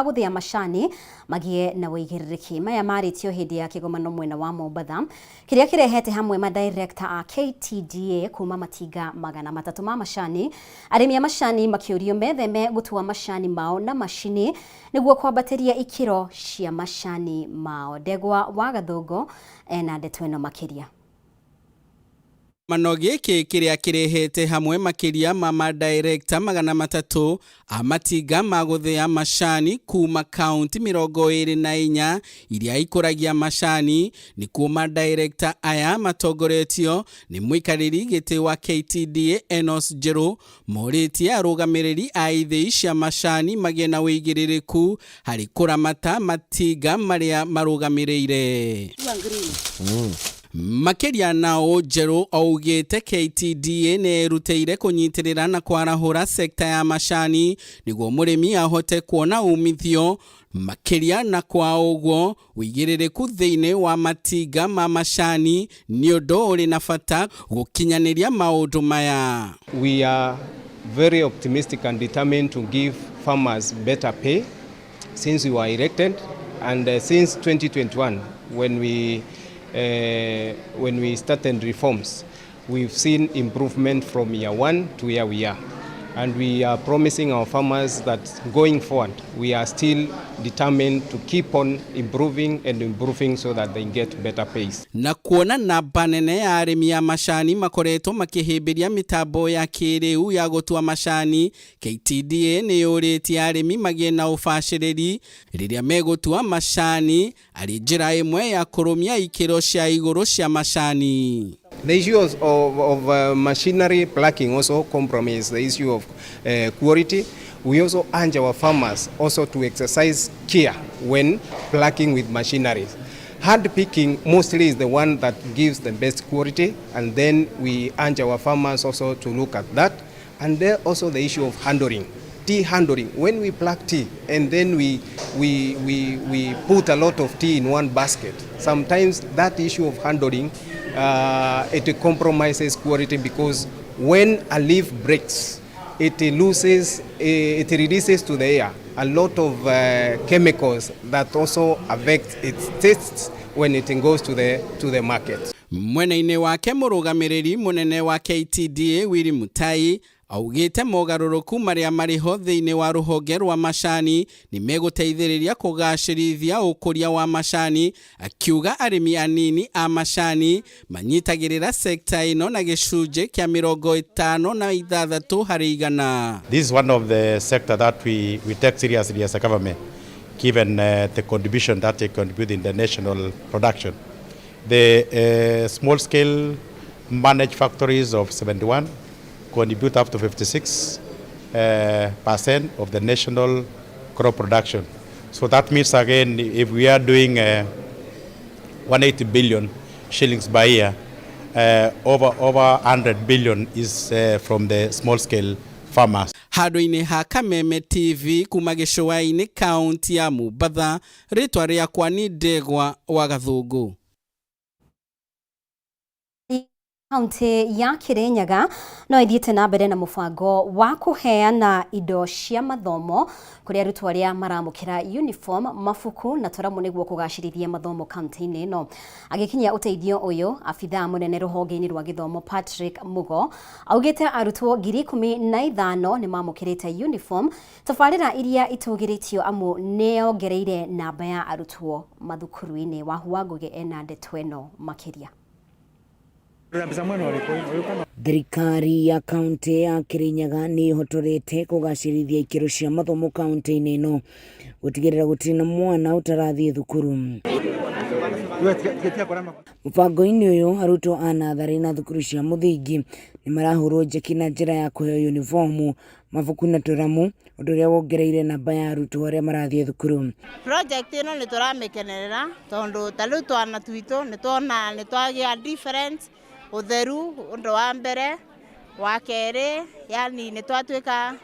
guthia macani magie na wĩigĩrĩrĩki. Maya marĩtio hĩndĩ ya kĩgomano mwena wa Mombatha kĩrĩa kĩrehete hamwe ma director a KTDA kuma matinga 300 ma macani. Arĩmi a macani makĩũrio metheme gũtua macani mao na macini nĩguo kwambatĩria ikĩro cia macani mao. Ndegwa wa Gathũngũ ena ndeto ĩno makĩria. Kĩgomano gĩkĩ kĩrĩa kĩrehete hamwe makĩria ma director 300 a matinga ma gũthĩa macani kuma kaunti 24 iria ikũragia macani nĩ kuma director aya matongoretio nĩ mũikarĩri gĩtĩ wa KTDA Enos Njerũ morĩtie arũgamĩrĩri a ithĩi cia macani magĩe na wĩigĩrĩrĩku harĩ kũramata matinga marĩa marũgamĩrĩire. Makĩria nao Njerũ augĩte KTDA nĩ ĩrutĩire kũnyitĩrĩra na kwarahũra sekta ya macani nĩguo mũrĩmi ahote kuona umithio makĩria, na kwa ũguo wĩigĩrĩrĩku thĩinĩ wa matinga ma macani nĩ ũndũ ũrĩ na bata gũkinyanĩria maũndũ maya. We are very optimistic and determined to give farmers better pay since we were elected, and since 2021 when we started reforms, we've seen improvement from year one to where we are. And we are promising our farmers that going forward, we are still determined to keep on improving and improving so that they get better pays. Na kuona namba nene ya arĩmi a macani makoretwo makĩhĩmbĩria mĩtambo ya kĩrĩu ya gũtua macani, KTDA nĩ yũrĩtie arĩmi magĩe na ũbacĩrĩri rĩrĩa megũtua macani arĩ njĩra ĩmwe ya kũrũmia ikĩro cia igũrũ cia macani. The issue of machinery plucking also compromise the issue of quality. We also urge our farmers also to exercise care when plucking with machinery. Hand picking mostly is the one that gives the best quality, and then we urge our farmers also to look at that. And then also the issue of handling. Tea handling. When we pluck tea and then we put a lot of tea in one basket, sometimes that issue of handling it compromises quality, because when a leaf breaks, it releases to the air a lot of chemicals that also affect its taste when it goes to the market. Mwena-inĩ wake mũrũgamĩrĩri mũnene wa KTDA Willy Mutai augĩte mogarũrũku marĩa marĩho thĩinĩ wa rũhonge rwa macani nĩ megũteithĩrĩria kũgacĩrithia ũkũria wa macani, akiuga arĩmi anini a macani manyitagĩrĩra sekta ĩno na gĩcunjĩ kĩa 56 harĩ 100. This is one of the sector that we take seriously as a government, given the contribution that they contribute in the national production. The small scale managed factories of 71 contribute up to 56% of the national crop production. So that means, again, if we are doing 180 billion shillings by year, over 100 billion is from the small scale farmers. Handũ-inĩ ha Kameme TV kuma gĩcũa-inĩ kaunti ya Mombatha, rĩtwa rĩakwa nĩ Ndegwa wa Gathũngũ. Kaunti ya Kirinyaga no ĩthiĩte na mbere na mũbango wa kũheana indo cia mathomo kũrĩ arutwo arĩa maramũkĩra uniform, mabuku na tũramu nĩguo kũgacĩrithia mathomo kaunti-inĩ ĩno. Agĩkinyia ũteithio ũyũ, abithaa mũnene rũhonge-inĩ rwa gĩthomo Patrick Mugo augĩte arutwo 15,000 nĩ mamũkĩrĩte uniform, tabarĩra iria itũgĩrĩtio amu nĩyongereire namba ya arutwo mathukuru-inĩ. Wahua Ngũgĩ ena ndeto ĩno makĩria. Thirikari ya kaunti ya Kirinyaga nĩ ĩhotorete kũgacĩrithia ikĩro cia mathomo kaunti-inĩ ĩno gũtigĩrĩra gũtirĩ na mwana ũtarathiĩ thukuru. Mũbango-inĩ ũyũ arutwo a natharĩ na thukuru cia mũthingi nĩ marahũrwo njeki na njĩra ya kũheo uniform, mabuku na tũramu, ũndũ ũrĩa wongereire namba ya arutwo arĩa marathiĩ thukuru. Project ĩno nĩ tũramĩkenerera tondũ tarĩu twana twitũ nĩ twagĩa difference utheru ũndũ wa mbere, wa kerĩ yani nĩ twatuĩka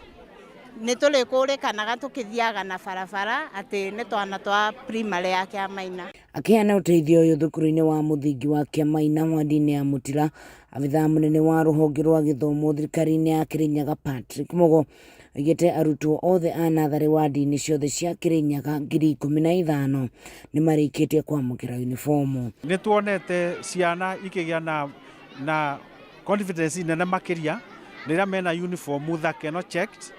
nĩ tũrĩkũrĩkanaga tũkĩthiaga na barabara atĩ nĩ twana twa primary ya Kĩamaina. Akĩheana ũteithio ũyũ thukuru-inĩ wa mũthingi wa Kĩamaina wadi-inĩ ya Mutira, abithaa mũnene wa rũhonge rwa gĩthomo thirikari-inĩ ya Kirinyaga Patrick Mugo igete arutwo othe a nathari wadi-inĩ ciothe cia Kirinyaga 15,000 nĩ marĩkĩtie kwamũkĩra uniform. Nĩ tuonete ciana ikĩgĩa na confidence nene makĩria rĩrĩa mena uniform thake no checked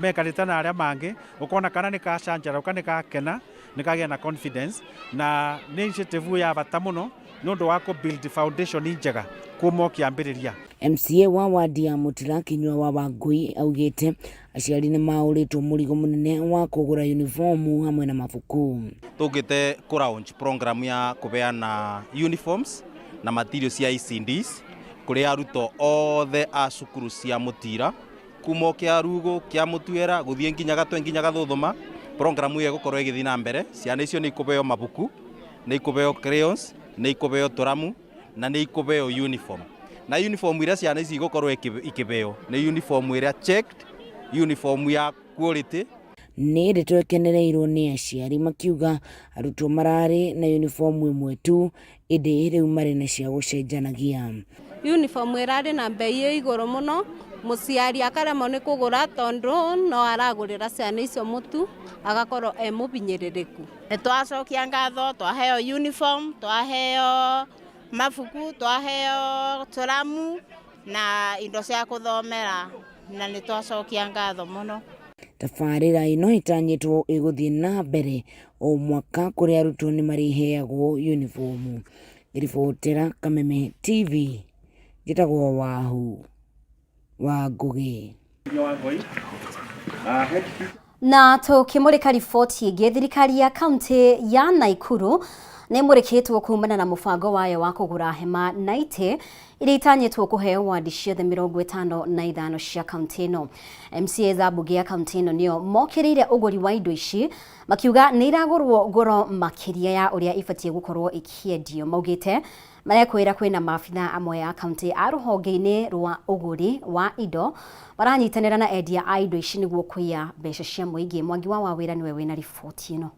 mekarĩte na arĩa mangĩ ũkona kana nĩ kacanjara nĩ kakena nĩ kagĩa na confidence na nĩ initiative ya bata mũno nĩ ũndũ wa build foundation njega kuma kĩambĩrĩria. MCA wa wadi ya Mutira Kinyua wa Wangui augĩte aciari nĩ maũrĩtwo mũrigo mũnene wa kũgũra uniform hamwe na mabuku. Tũgĩte kũ-launch program ya kũbeana uniforms na materials cia ECDs kũrĩ arutwo othe a cukuru cia Mutira kuma kĩa Rugo kĩa Mutuera gũthiĩ nginya Gatwe nginya Gathuthuma. Program ĩyo ĩgũkorwo ĩgĩthiĩ na mbere, ciana icio nĩ ikũbeo mabuku, nĩ ikũbeo crayons, nĩ ikũbeo tũramu na nĩ ikũbeo uniform. Na uniform iria ciana ici igũkorwo ikĩbeo nĩ uniform iria checked, uniform ya quality. Nĩ rĩtwekenereirwo nĩ aciari makiuga arutwo mararĩ na uniform ĩmwe tu ĩndĩ rĩu marĩ na cia gũcenjanagia. Uniform ĩrarĩ na bei igũrũ mũno, mũciari akaremwo nĩ kũgũra tondũ no aragũrĩra ciana icio mũtu agakorwo mũbinyĩrĩrĩku. Nĩ twacokia ngatho, twaheo uniform, twaheo mabuku, twaheo tũramu na indo cia kũthomera na nĩ twacokia ngatho mũno. Tabarĩra ĩno ĩtanyĩtwo ĩgũthiĩ na mbere o mwaka kũrĩa arutwo nĩ mariheagwo uniform. Ribotera Kameme TV njĩtagwo Wahu wa Ngugi. Na tũkĩmũrĩka riboti ĩngĩ, thirikari ya kaunti ya Naikuru nĩ mũrĩkĩtwo kumana na mũbango wayo wa kũgũra hema na itĩ iria itanyĩtwo kũheo wadi ciothe 55 cia kaunti ĩno. MCA za mbunge ya kaunti ĩno nĩo mokĩrĩire ũgũri wa indo ici makiuga nĩ iragũrwo goro makĩria ya ũrĩa ibatiĩ gũkorwo ikĩendio. Maugĩte marekwĩra kwĩna maabitha amwe ya kaunti a rũhonge-inĩ rwa ũgũri wa indo maranyitanĩra na endia a indo ici nĩguo kũiya mbeca cia mũingĩ. Mwangi wa Wawĩra nĩwe wĩna riboti ĩno.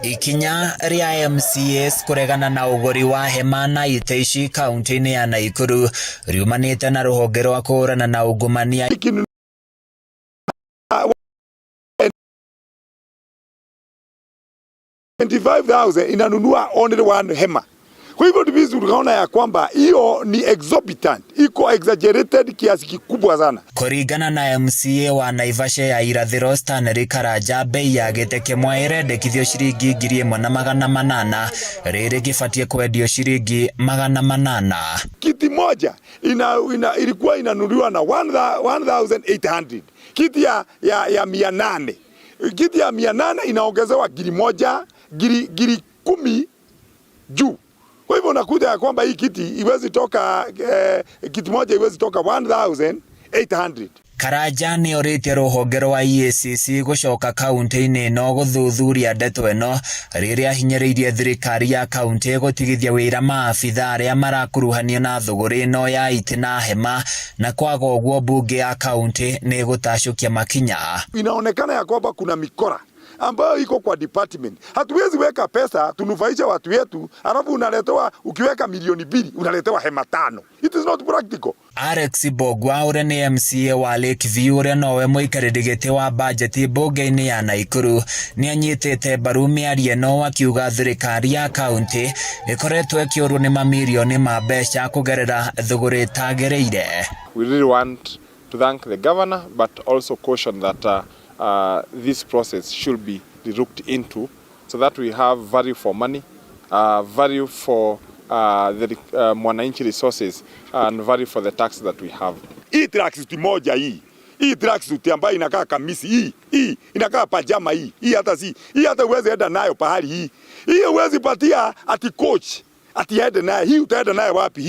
Ikinya ria MCAs kuregana na uguri wa hema na itĩ ici kaunti-inĩ ya Naikuru riumanĩte na rũhonge rwa kũhũrana na ungumania. 25,000 inanunua only one hema. Kwa hivyo divizi tukaona ya kwamba hiyo ni exorbitant, iko exaggerated kiasi kikubwa sana. Kũringana na MCA wa Naivasha ya irathĩro Stanley Karanja, bei ya gĩtĩ kĩmwe ĩrendekithio ciringi 1,800 rĩrĩ gĩbatiĩ kwendio ciringi 800. Kiti moja ilikuwa inanunuliwa na 1,800. Kiti ya 800. Kiti ya 800 inaongezewa giri 10 juu. Kwa hivyo nakuja ya kwamba hii kiti iwezi toka kiti moja iwezi toka 1,800. Karanja nĩ orĩtie rũhonge rwa EACC gũcoka kaunti-inĩ ĩno gũthuthuria ndeto ĩno rĩrĩa hinyĩrĩirie thirikari ya kaunti gũtigithia wĩra maabitha arĩa marakuruhanio na thũgũrĩ ĩno ya itĩ na hema, na kwaga ũguo mbunge ya kaunti nĩ gũtacũkia makinya. Inaonekana ya kwamba kuna mikora ambayo iko kwa department. Hatuwezi weka pesa tunufaisha watu wetu, alafu unaletewa ukiweka milioni 2 unaletewa hema 5. It is not practical. Alex Bogwa ũrĩa nĩ MCA wa Lakeview ũrĩa nowe mũikarĩri gĩtĩ wa bajeti mbunge-inĩ ya Naikuru nĩ anyitĩte mbaru mĩario ĩno akiuga thirikari ya kaunti ĩkoretwo ĩkĩũrwo nĩ mamirioni ma mbeca kũgerera thũgũrĩ ĩtagĩrĩire. We really want to thank the governor but also caution that this process should be looked into so that we have value for money, value for the mwananchi resources and value for the tax that we have. Hii tracksuit moja hii tracksuit ambayo inakaa kamisi hii inakaa pajama hii hata uweze enda nayo pahali hii uwezi patia ati coach ati ende nayo hii utaenda nayo wapi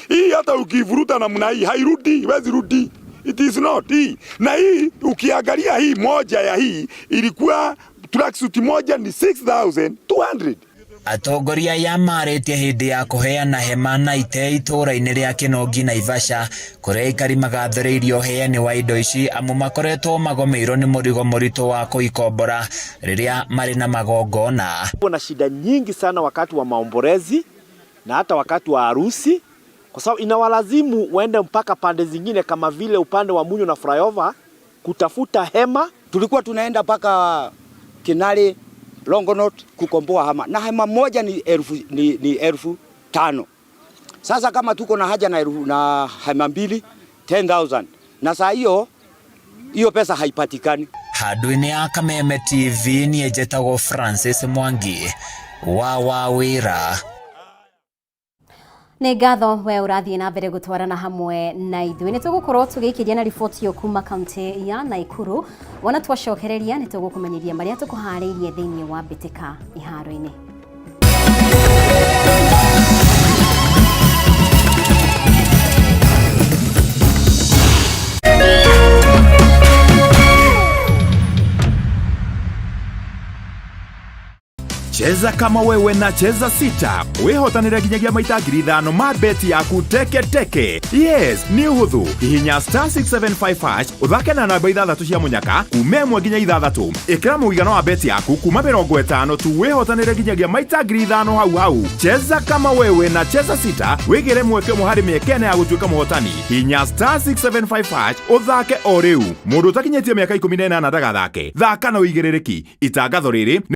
hii hata ukivuruta namna hii hairudi iwezi rudi. It is not hii. Na hii ukiangalia hii moja ya hii ilikuwa tracksuit moja ni 6,200. Atongoria ya marĩtie hĩndĩ ya kũheana hema na itĩ itũũra-inĩ rĩa Kĩnũngi Naivasha kũrĩa aikari magathĩrĩirio heani wa indo ici amu makoretwo magomeirwo nĩ mũrigo mũritũ wa kũikombora rĩrĩa marĩ na magongona. Kuna shida nyingi sana wakati wa maombolezi na hata wakati wa harusi kwa sababu inawalazimu waende mpaka pande zingine kama vile upande wa Munyo na flyover kutafuta hema. Tulikuwa tunaenda mpaka Kinale, Longonot kukomboa hema, na hema moja ni 1,500. Sasa kama tuko na haja na hema mbili 10,000, na saa hiyo pesa haipatikani. Handũ-inĩ ya Kameme TV niĩ njĩtagwo Francis Mwangi wa Wawĩra. Nĩ ngatho we ũrathiĩ na mbere gũtwarana hamwe na ithuĩ. Nĩ tũgũkorwo tũgĩikĩria na riboti yo kuma kaunti ya Naikuru. Wona twacokereria nĩ tũgũkũmenyithia marĩa tũkũharĩirie thĩinĩ wa mbĩtĩka iharo-inĩ. Cheza kama wewe na Cheza Sita. Wihotanire nginyagia maita 5,000 ma beti yaku teke. Yes, ni uhuthu. Hihinya *675# uthake na namba 6 cia munyaka kuma 1 nginya 6. Ikira muigano wa beti yaku kuma 50 tu wihotanire nginyagia maita 5,000 hau. Cheza kama wewe na Cheza Sita. Wigire mweke muhari miekene ya gutuika muhotani. Hihinya *675# uthake o riu. Mundu utakinyetie miaka 18 ndagathake. Thaka na uigiririki. Itangatho riri